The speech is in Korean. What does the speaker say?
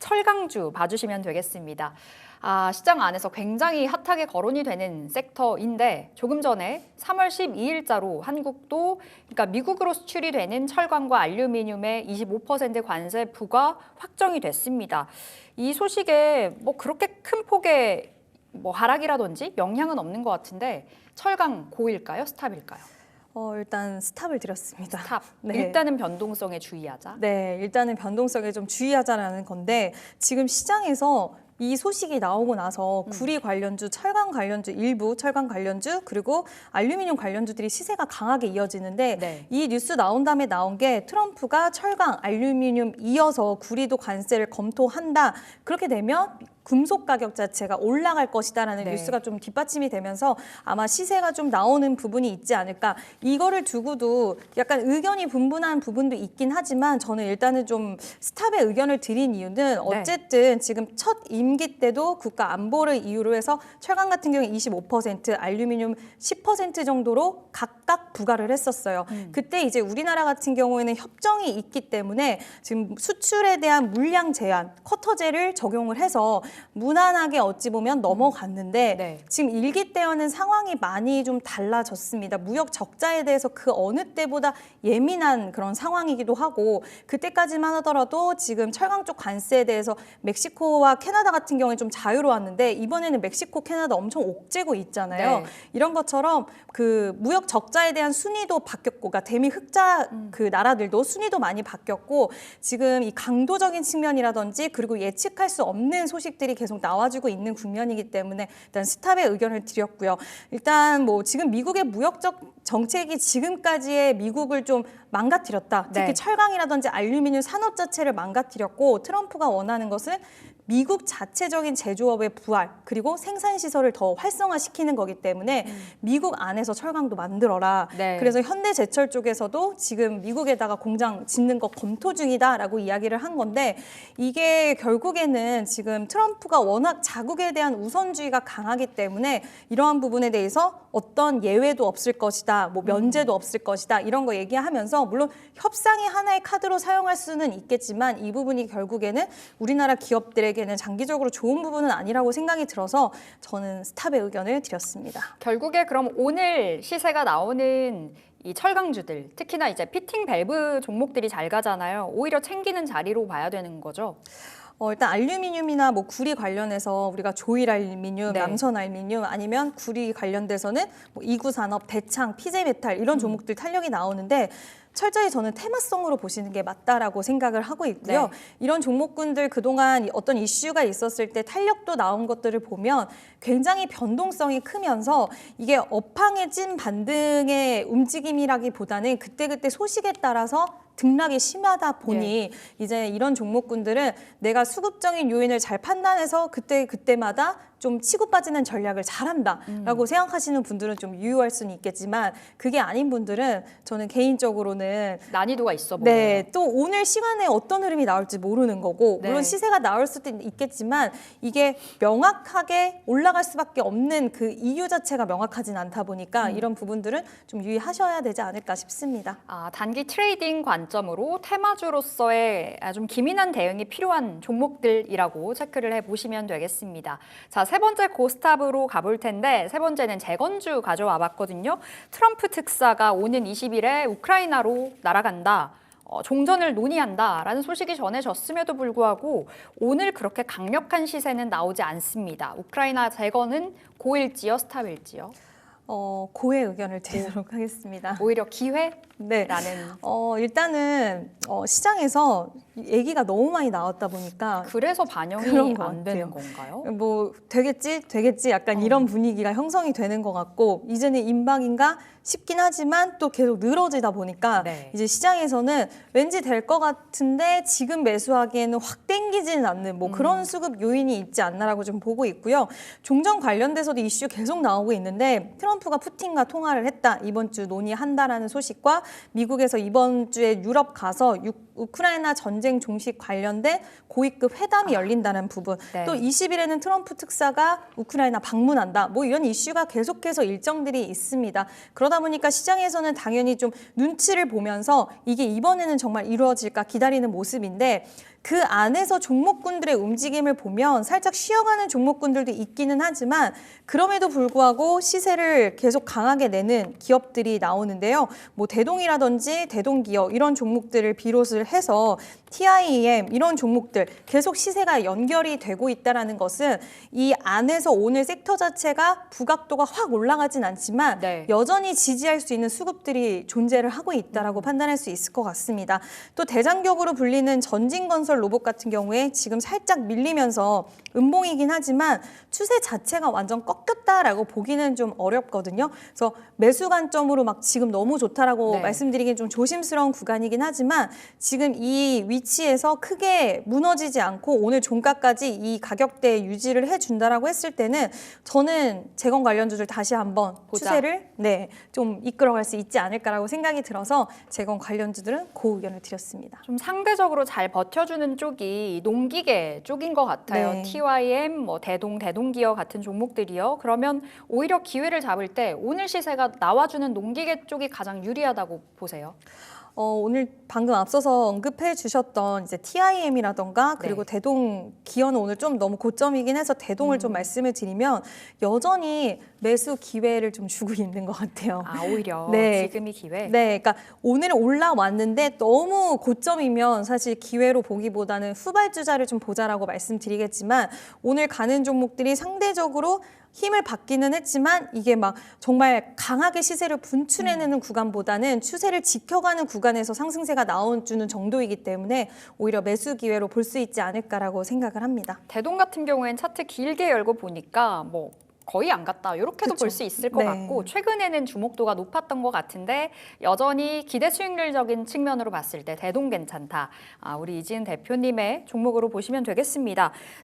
철강주 봐주시면 되겠습니다. 시장 안에서 굉장히 핫하게 거론이 되는 섹터인데 조금 전에 3월 12일자로 한국도 그러니까 미국으로 수출이 되는 철강과 알루미늄의 25% 관세 부과 확정이 됐습니다. 이 소식에 뭐 그렇게 큰 폭의 뭐 하락이라든지 영향은 없는 것 같은데 철강 고일까요? 스탑일까요? 일단 스탑을 드렸습니다. 스탑. 네. 일단은 변동성에 주의하자. 네, 일단은 변동성에 좀 주의하자라는 건데 지금 시장에서 이 소식이 나오고 나서 구리 관련주, 철강 관련주, 일부 철강 관련주 그리고 알루미늄 관련주들이 시세가 강하게 이어지는데 네. 이 뉴스 나온 다음에 나온 게 트럼프가 철강, 알루미늄 이어서 구리도 관세를 검토한다. 그렇게 되면 금속 가격 자체가 올라갈 것이다라는 네. 뉴스가 좀 뒷받침이 되면서 아마 시세가 좀 나오는 부분이 있지 않을까. 이거를 두고도 약간 의견이 분분한 부분도 있긴 하지만 저는 일단은 좀 스탑의 의견을 드린 이유는 어쨌든 지금 첫 임기 때도 국가 안보를 이유로 해서 철강 같은 경우에 25%, 알루미늄 10% 정도로 각각 부과를 했었어요. 그때 이제 우리나라 같은 경우에는 협정이 있기 때문에 지금 수출에 대한 물량 제한, 쿼터제를 적용을 해서 무난하게 어찌 보면 넘어갔는데 네. 지금 일기 때와는 상황이 많이 좀 달라졌습니다. 무역 적자에 대해서 그 어느 때보다 예민한 그런 상황이기도 하고 그때까지만 하더라도 지금 철강 쪽 관세에 대해서 멕시코와 캐나다 같은 경우에 좀 자유로웠는데 이번에는 멕시코, 캐나다 엄청 옥죄고 있잖아요. 네. 이런 것처럼 그 무역 적자에 대한 순위도 바뀌었고, 그러니까 대미 흑자 그 나라들도 순위도 많이 바뀌었고 지금 이 강도적인 측면이라든지 그리고 예측할 수 없는 소식들이 계속 나와주고 있는 국면이기 때문에 일단 스탑의 의견을 드렸고요. 일단 뭐 지금 미국의 무역적 정책이 지금까지의 미국을 좀 망가뜨렸다. 특히 네. 철강이라든지 알루미늄 산업 자체를 망가뜨렸고 트럼프가 원하는 것은 미국 자체적인 제조업의 부활 그리고 생산 시설을 더 활성화시키는 거기 때문에 미국 안에서 철강도 만들어라. 네. 그래서 현대제철 쪽에서도 지금 미국에다가 공장 짓는 거 검토 중이다라고 이야기를 한 건데 이게 결국에는 지금 트럼프가 워낙 자국에 대한 우선주의가 강하기 때문에 이러한 부분에 대해서 어떤 예외도 없을 것이다, 뭐 면제도 없을 것이다 이런 거 얘기하면서 물론 협상이 하나의 카드로 사용할 수는 있겠지만 이 부분이 결국에는 우리나라 기업들에게는 장기적으로 좋은 부분은 아니라고 생각이 들어서 저는 스탑의 의견을 드렸습니다. 결국에 그럼 오늘 시세가 나오는 이 철강주들, 특히나 이제 피팅 밸브 종목들이 잘 가잖아요. 오히려 챙기는 자리로 봐야 되는 거죠. 일단 알루미늄이나 뭐 구리 관련해서 우리가 조일 알루미늄, 네. 남선 알루미늄 아니면 구리 관련돼서는 뭐 이구산업, 대창, 피제메탈 이런 종목들 탄력이 나오는데 철저히 저는 테마성으로 보시는 게 맞다라고 생각을 하고 있고요. 네. 이런 종목군들 그동안 어떤 이슈가 있었을 때 탄력도 나온 것들을 보면 굉장히 변동성이 크면서 이게 업황의 찐 반등의 움직임이라기보다는 그때그때 소식에 따라서 등락이 심하다 보니 이제 이런 종목군들은 내가 수급적인 요인을 잘 판단해서 그때마다 좀 치고 빠지는 전략을 잘한다라고 생각하시는 분들은 좀 유효할 수는 있겠지만 그게 아닌 분들은 저는 개인적으로는 난이도가 있어 보여요. 네, 또 오늘 시간에 어떤 흐름이 나올지 모르는 거고 네. 물론 시세가 나올 수도 있겠지만 이게 명확하게 올라갈 수밖에 없는 그 이유 자체가 명확하진 않다 보니까 이런 부분들은 좀 유의하셔야 되지 않을까 싶습니다. 단기 트레이딩 관점으로 테마주로서의 좀 기민한 대응이 필요한 종목들이라고 체크를 해보시면 되겠습니다. 자, 세 번째 고스탑으로 가볼 텐데 세 번째는 재건주 가져와 봤거든요. 트럼프 특사가 오는 20일에 우크라이나로 날아간다. 종전을 논의한다라는 소식이 전해졌음에도 불구하고 오늘 그렇게 강력한 시세는 나오지 않습니다. 우크라이나 재건은 고일지요, 스탑일지요? 고의 의견을 드리도록 하겠습니다. 오히려 기회라는. 네. 일단은 시장에서 얘기가 너무 많이 나왔다 보니까 그래서 반영이 그런 것 안 되는 같아요. 건가요? 뭐 되겠지 약간 이런 분위기가 형성이 되는 것 같고 이제는 임박인가 싶긴 하지만 또 계속 늘어지다 보니까 네. 이제 시장에서는 왠지 될 것 같은데 지금 매수하기에는 확 땡기지는 않는 뭐 그런 수급 요인이 있지 않나라고 좀 보고 있고요. 종전 관련돼서도 이슈 계속 나오고 있는데 트럼프가 푸틴과 통화를 했다. 이번 주 논의한다라는 소식과 미국에서 이번 주에 유럽 가서 우크라이나 전쟁 종식 관련된 고위급 회담이 열린다는 부분. 네. 또 20일에는 트럼프 특사가 우크라이나 방문한다. 뭐 이런 이슈가 계속해서 일정들이 있습니다. 그러다 보니까 시장에서는 당연히 좀 눈치를 보면서 이게 이번에는 정말 이루어질까 기다리는 모습인데 그 안에서 종목군들의 움직임을 보면 살짝 쉬어가는 종목군들도 있기는 하지만 그럼에도 불구하고 시세를 계속 강하게 내는 기업들이 나오는데요. 뭐 대동이라든지 대동기업 이런 종목들을 비롯을 해서 TIEM 이런 종목들 계속 시세가 연결이 되고 있다는 것은 이 안에서 오늘 섹터 자체가 부각도가 확 올라가진 않지만 네. 여전히 지지할 수 있는 수급들이 존재를 하고 있다라고 판단할 수 있을 것 같습니다. 또 대장격으로 불리는 전진건설 로봇 같은 경우에 지금 살짝 밀리면서 음봉이긴 하지만 추세 자체가 완전 꺾였다라고 보기는 좀 어렵거든요. 그래서 매수 관점으로 막 지금 너무 좋다라고 네. 말씀드리긴 좀 조심스러운 구간이긴 하지만 지금 이 위치에서 크게 무너지지 않고 오늘 종가까지 이 가격대에 유지를 해준다라고 했을 때는 저는 재건 관련주들 다시 한번 보자. 추세를 좀 이끌어갈 수 있지 않을까라고 생각이 들어서 재건 관련주들은 그 의견을 드렸습니다. 좀 상대적으로 잘 버텨주는 쪽이 농기계 쪽인 것 같아요. 네. TYM, 뭐 대동기어 같은 종목들이요. 그러면 오히려 기회를 잡을 때 오늘 시세가 나와주는 농기계 쪽이 가장 유리하다고 보세요. 오늘 방금 앞서서 언급해 주셨던 이제 TIM이라던가 그리고 네. 대동 기어는 오늘 좀 너무 고점이긴 해서 대동을 좀 말씀을 드리면 여전히 매수 기회를 좀 주고 있는 것 같아요. 아, 오히려 네. 지금이 기회. 네, 그러니까 오늘 올라왔는데 너무 고점이면 사실 기회로 보기보다는 후발주자를 좀 보자라고 말씀드리겠지만 오늘 가는 종목들이 상대적으로 힘을 받기는 했지만 이게 막 정말 강하게 시세를 분출해내는 구간보다는 추세를 지켜가는 구간에서 상승세가 나와주는 정도이기 때문에 오히려 매수 기회로 볼 수 있지 않을까라고 생각을 합니다. 대동 같은 경우에는 차트 길게 열고 보니까 뭐 거의 안 갔다 이렇게도 그쵸. 볼 수 있을 것 네. 같고 최근에는 주목도가 높았던 것 같은데 여전히 기대 수익률적인 측면으로 봤을 때 대동 괜찮다. 우리 이지은 대표님의 종목으로 보시면 되겠습니다.